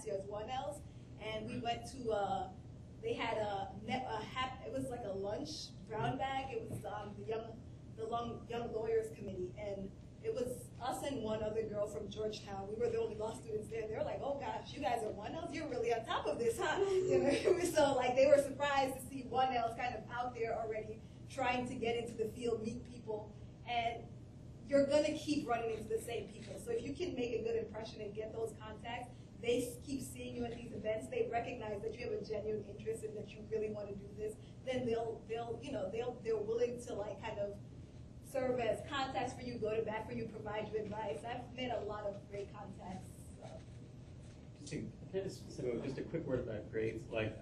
year as 1Ls, and we went to, they had it was like a lunch brown bag. It was the Young Lawyers Committee, and it was us and one other girl from Georgetown. We were the only law students there. They were like, "Oh gosh, you guys are 1Ls? You're really on top of this, huh?" You know? So like they were surprised to see 1Ls kind of out there already trying to get into the field, meet people, and you're gonna keep running into the same people. So if you can make a good impression and get those contacts, they keep seeing you at these events. They recognize that you have a genuine interest and that you really want to do this. Then they're willing to like kind of serve as contacts for you, go to bat for you, provide you advice. I've made a lot of great contacts. So. Just a quick word about grades. Like,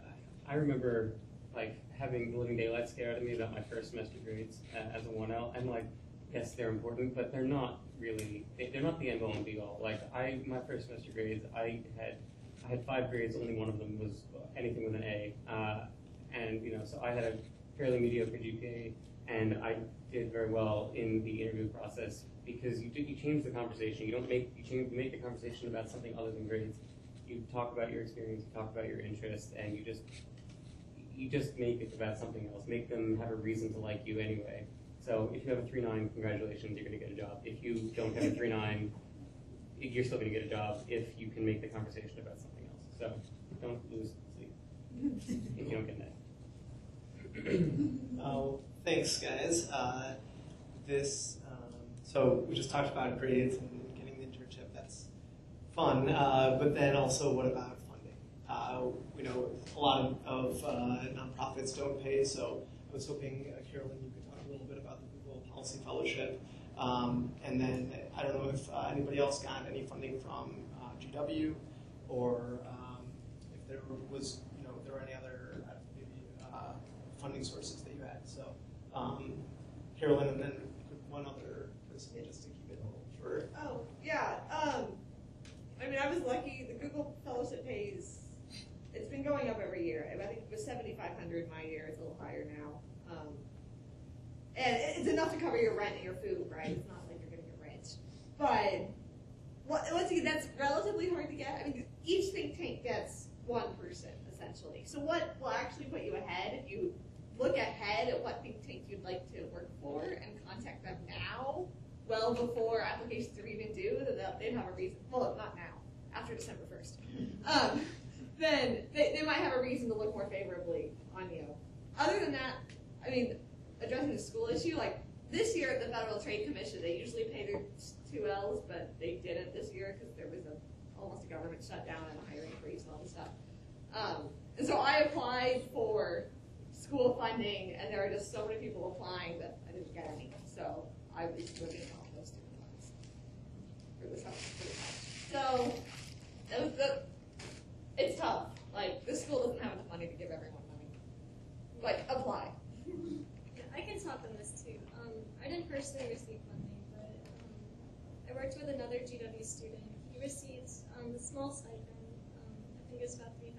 I remember like having the living daylight scared out of me about my first semester grades as a 1L. And like, yes, they're important, but they're not really. They're not the end all and be all. Like my first semester grades, I had 5 grades. Only one of them was anything with an A, and so I had a fairly mediocre GPA. And I did very well in the interview process because you change the conversation. You make the conversation about something other than grades. You talk about your experience, you talk about your interests, and you just make it about something else. Make them have a reason to like you anyway. So if you have a 3.9, congratulations, you're going to get a job. If you don't have a 3.9, you're still going to get a job if you can make the conversation about something else. So don't lose sleep if you don't get that. Oh. Thanks, guys. So we just talked about grades and getting the internship. That's fun. But then also, what about funding? We know a lot of nonprofits don't pay, so I was hoping, Carolyn, you could talk a little bit about the Google Policy Fellowship. And then I don't know if anybody else got any funding from GW, or if there was, if there were any other funding sources that you had. So. Carolyn, and then one other person just to keep it short. Oh, yeah. I mean, I was lucky. The Google Fellowship pays, it's been going up every year. I think it was $7,500 my year. It's a little higher now. And it's enough to cover your rent and your food, right? It's not like you're going to get rich. But once again, that's relatively hard to get. I mean, each think tank gets one person, essentially. So what will actually put you ahead if you look ahead at what think tank you'd like to work for and contact them now, well before applications are even due, that they'd have a reason. Well, not now, after December 1st. Then they might have a reason to look more favorably on you. Other than that, I mean, addressing the school issue, like this year at the Federal Trade Commission, they usually pay their 2Ls, but they didn't this year because there was almost a government shutdown and a hiring freeze and all this stuff. And so I applied for school funding, and there are just so many people applying that I didn't get any. So I was moving all those student loans for this house. So it's tough. Like, this school doesn't have enough money to give everyone money. Like, apply. Yeah, I can talk on this too. I didn't personally receive funding, but I worked with another GW student. He received a small stipend. I think it's about $3,000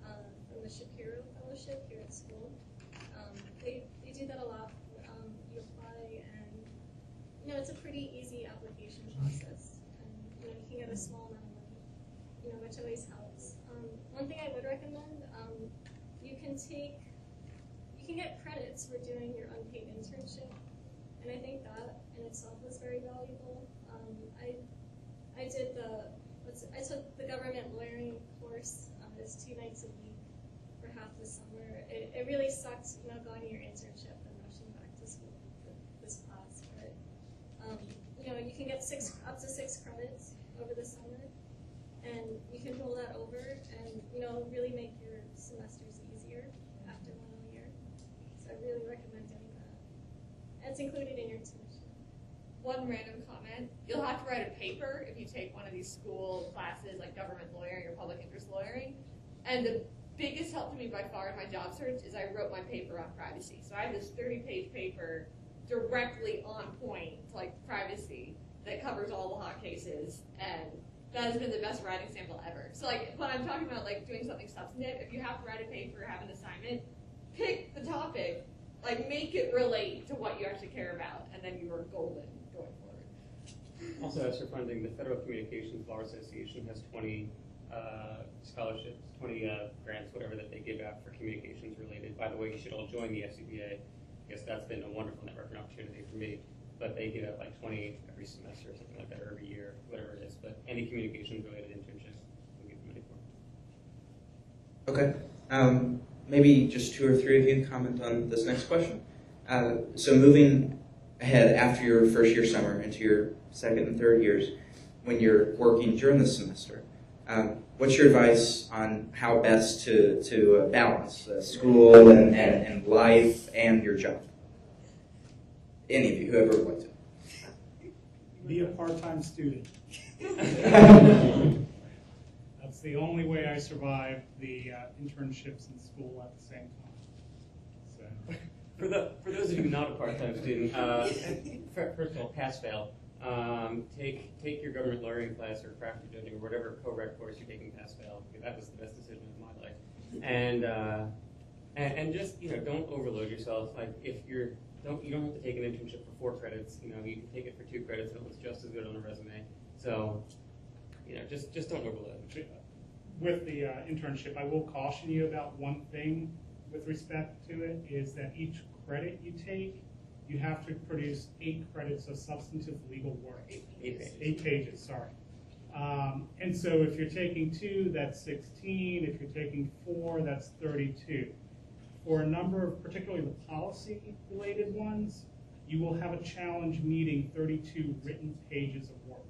from the Shapiro Fellowship here at school. They do that a lot. You apply, and it's a pretty easy application process, and you can get a small amount of money, which always helps. One thing I would recommend, you can get credits for doing your unpaid internship, and I think that in itself was very valuable. I took the government lawyering course. It's 2 nights a week for half the summer. It really sucked, going to your internship and rushing back to school for this class. But you can get up to 6 credits over the summer, and you can roll that over, and really make your semesters easier after 1 whole year. So I really recommend doing that. And it's included in your tuition. One random comment: you'll have to write a paper if you take one of these school classes like government lawyering or public interest lawyering. And the biggest help to me by far in my job search is I wrote my paper on privacy. So I have this 30-page paper directly on point to privacy that covers all the hot cases, and that has been the best writing sample ever. So when I'm talking about doing something substantive, if you have to write a paper, have an assignment, pick the topic, make it relate to what you actually care about, and then you are golden going forward. Also, as for funding, the Federal Communications Bar Association has 20 scholarships, 20 grants, whatever that they give out for communications related. By the way, you should all join the FCBA. I guess that's been a wonderful networking opportunity for me. But they give out like 20 every semester or something like that, or every year, whatever it is. But any communications related internship, we give money for. Okay. Maybe just 2 or 3 of you comment on this next question. So moving ahead after your first year summer into your second and third years, when you're working during the semester, what's your advice on how best to balance school and life and your job? Any of you, whoever would like to. Be a part-time student. That's the only way I survived the internships in school at the same time. So. For those of you not a part-time student, first of all, pass-fail. Take your government lawyering class or craft or judging or whatever co-rec course you're taking pass-fail. That was the best decision of my life. And just don't overload yourself. Like if you don't have to take an internship for 4 credits. You can take it for 2 credits and it looks just as good on a resume. So just don't overload. With the internship, I will caution you about one thing with respect to it, is that each credit you take, you have to produce 8 credits of substantive legal work. 8 pages. 8 pages, sorry. And so if you're taking 2, that's 16. If you're taking 4, that's 32. For a number of, particularly the policy-related ones, you will have a challenge meeting 32 written pages of work.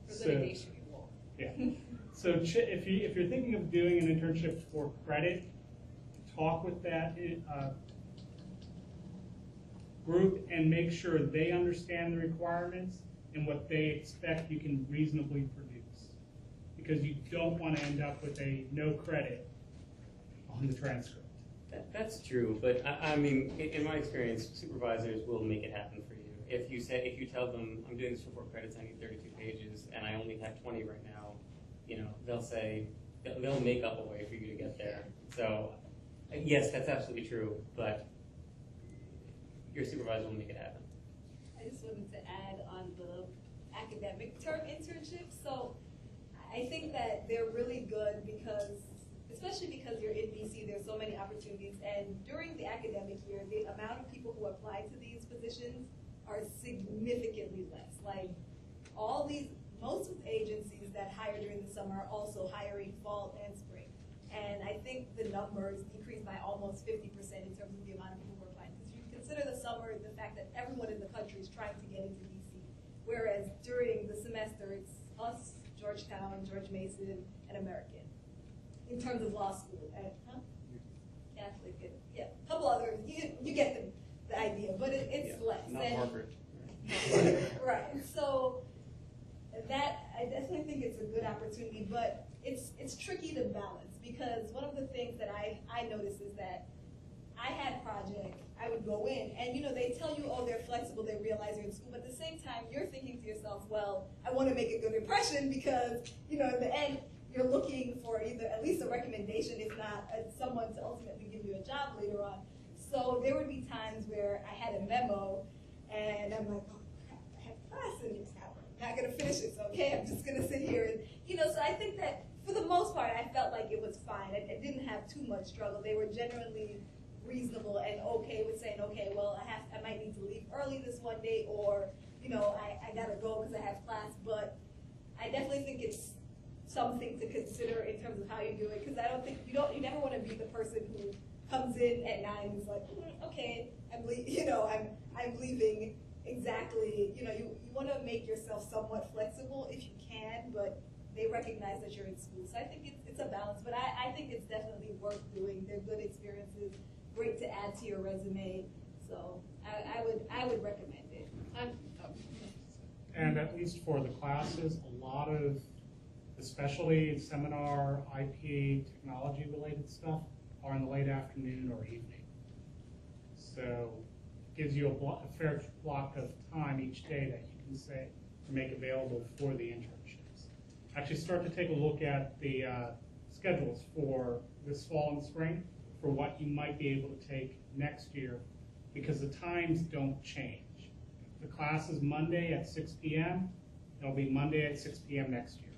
For litigation, you won't. Yeah. So if you're thinking of doing an internship for credit, talk with that group and make sure they understand the requirements and what they expect you can reasonably produce. Because you don't want to end up with a no credit on the transcript. That's true, but I mean, in my experience, supervisors will make it happen for you. If you tell them, I'm doing this for 4 credits, I need 32 pages, and I only have 20 right now, they'll make up a way for you to get there. So, yes, that's absolutely true, but your supervisor will make it happen. I just wanted to add on the academic term internships. So I think that they're really good especially because you're in DC, there's so many opportunities. And during the academic year, the amount of people who apply to these positions are significantly less. Like most of the agencies that hire during the summer are also hiring fall and spring. And I think the numbers decreased by almost 50% in terms of the amount of people who are applying. Because you consider the summer the fact that everyone in the country is trying to get into DC. Whereas during the semester, it's us, Georgetown, George Mason, and American. In terms of law school, Catholic, a couple others. You get the idea, but it's less. Not Harvard. Right. So I definitely think it's a good opportunity, but it's tricky to balance because one of the things that I noticed is that I had projects, I would go in, and they tell you, oh, they're flexible, they realize you're in school, but at the same time, you're thinking to yourself, well, I want to make a good impression because, in the end, you're looking for either at least a recommendation, if not someone to ultimately give you a job later on. So there would be times where I had a memo, and I'm like, oh crap, I have class and I'm not going to finish it, so okay, I'm just going to sit here. And so I think that for the most part, I felt like it was fine. I didn't have too much struggle. They were generally reasonable and okay with saying, okay, well, I might need to leave early this one day, or I got to go because I have class. But I definitely think it's something to consider in terms of how you do it, because I don't think you never want to be the person who comes in at 9 and is like, okay, I'm leaving exactly. You want to make yourself somewhat flexible if you can, but they recognize that you're in school. So I think it's a balance, but I think it's definitely worth doing. They're good experiences, great to add to your resume. So I would recommend it. And at least for the classes, a lot of the specialty, seminar, IP, technology-related stuff are in the late afternoon or evening. So it gives you a fair block of time each day that you can say to make available for the internships. Actually start to take a look at the schedules for this fall and spring for what you might be able to take next year, because the times don't change. The class is Monday at 6 p.m. It'll be Monday at 6 p.m. next year.